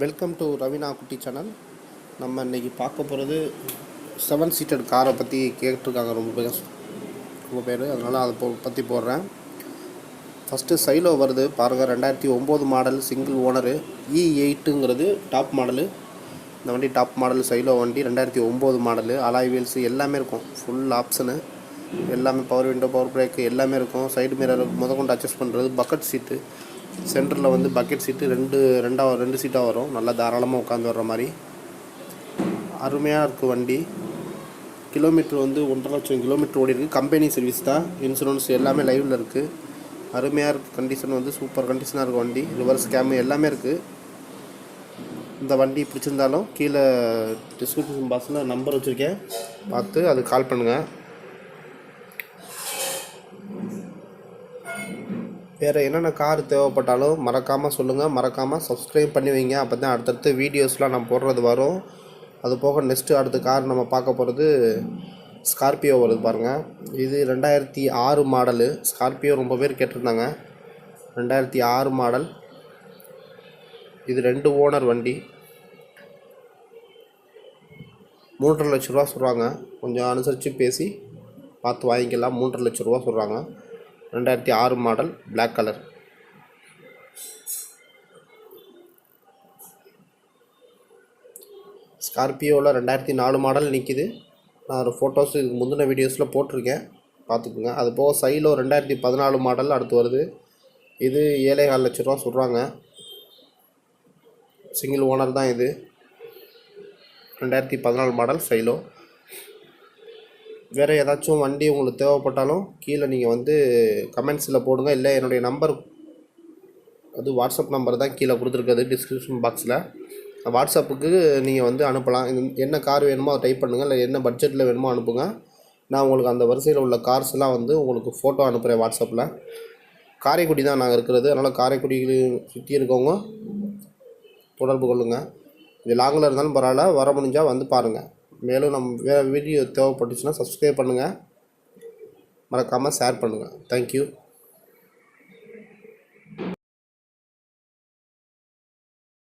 Welcome to Raveena குட்டி channel. நம்ம இன்றைக்கி பார்க்க போகிறது 7 சீட்டட் காரை பற்றி கேட்டிருக்காங்க ரொம்ப பேர். அதனால் அதை பற்றி போடுறேன். ஃபஸ்ட்டு சைலோ வருது பாருங்கள். 2009 மாடல், சிங்கிள் ஓனரு, E8ங்கிறது டாப் மாடலு. இந்த வண்டி டாப் மாடல் சைலோ வண்டி. 2009 மாடலு. அலாய் வீல்ஸு எல்லாமே இருக்கும். ஃபுல் ஆப்ஷனு எல்லாமே, பவர் விண்டோ, பவர் பிரேக்கு எல்லாமே இருக்கும். சைடு மிரர் முதற்கொண்டு அட்ஜஸ்ட் பண்ணுறது. பக்கெட் சீட்டு, சென்டரில் வந்து பக்கெட் சீட்டு ரெண்டு சீட்டாக வரும். நல்லா தாராளமாக உட்காந்து வர்ற மாதிரி அருமையாக இருக்குது வண்டி. கிலோமீட்ரு வந்து 1.5 லட்சம் கிலோமீட்டர் ஓடி இருக்குது. கம்பெனி சர்வீஸ் தான். இன்சூரன்ஸ் எல்லாமே லைவில் இருக்குது. அருமையாக இருக்குது. கண்டிஷன் வந்து சூப்பர் கண்டிஷனாக இருக்குது வண்டி. ரிவர்ஸ் கேமு எல்லாமே இருக்குது. இந்த வண்டி பிடிச்சிருந்தாலும் கீழே டிஸ்கிரிப்ஷன் பாக்ஸில் நம்பர் வச்சுருக்கேன், பார்த்து அது கால் பண்ணுங்கள். வேறு என்னென்ன கார் தேவைப்பட்டாலும் மறக்காமல் சொல்லுங்கள். மறக்காமல் சப்ஸ்கிரைப் பண்ணி வைங்க. அப்போ தான் அடுத்தடுத்த வீடியோஸ்லாம் நம்ம போடுறது வரும். அது போக நெக்ஸ்ட்டு அடுத்த கார் நம்ம பார்க்க போகிறது ஸ்கார்பியோ வருது பாருங்கள். இது 2006 மாடலு. ஸ்கார்பியோ ரொம்ப பேர் கேட்டிருந்தாங்க. 2006 மாடல். இது 2 ஓனர் வண்டி. 3.5 லட்ச ரூபா சொல்கிறாங்க. கொஞ்சம் அனுசரித்து பேசி பார்த்து வாங்கிக்கலாம். 3.5 லட்ச ரூபா சொல்கிறாங்க. 2006 மாடல், பிளாக் கலர். ஸ்கார்பியோவில் 2004 மாடல் நிற்கிது. நான் ஒரு ஃபோட்டோஸ் இதுக்கு முந்தின வீடியோஸில் போட்டிருக்கேன், பார்த்துக்குங்க. அது போக சைலோ 2014 மாடல் அடுத்து வருது. இது 7.25 லட்ச ரூபா சொல்கிறாங்க. சிங்கிள் ஓனர் தான் இது. 2014 மாடல் சைலோ. வேறு ஏதாச்சும் வண்டி உங்களுக்கு தேவைப்பட்டாலும் கீழே நீங்கள் வந்து கமெண்ட்ஸில் போடுங்க. இல்லை என்னுடைய நம்பர், அது வாட்ஸ்அப் நம்பர் தான் கீழே கொடுத்துருக்குது டிஸ்கிரிப்ஷன் பாக்ஸில். வாட்ஸ்அப்புக்கு நீங்கள் வந்து அனுப்பலாம். என்ன கார் வேணுமோ அதை டைப் பண்ணுங்கள். இல்லை என்ன பட்ஜெட்டில் வேணுமோ அனுப்புங்க. நான் உங்களுக்கு அந்த வரிசையில் உள்ள கார்ஸ்லாம் வந்து உங்களுக்கு ஃபோட்டோ அனுப்புகிறேன் வாட்ஸ்அப்பில். காரைக்குடி தான் நாங்கள் இருக்கிறது. அதனால் காரைக்குடியில் சுற்றி இருக்கவங்க தொடர்பு கொள்ளுங்கள். இது லாங்கில் இருந்தாலும் பரவாயில்ல, வர முடிஞ்சால் வந்து பாருங்கள். மேலும் நம்ம வேறு வீடியோ தேவைப்பட்டுச்சுன்னா சப்ஸ்கிரைப் பண்ணுங்கள். மறக்காமல் ஷேர் பண்ணுங்கள். தேங்க்யூ.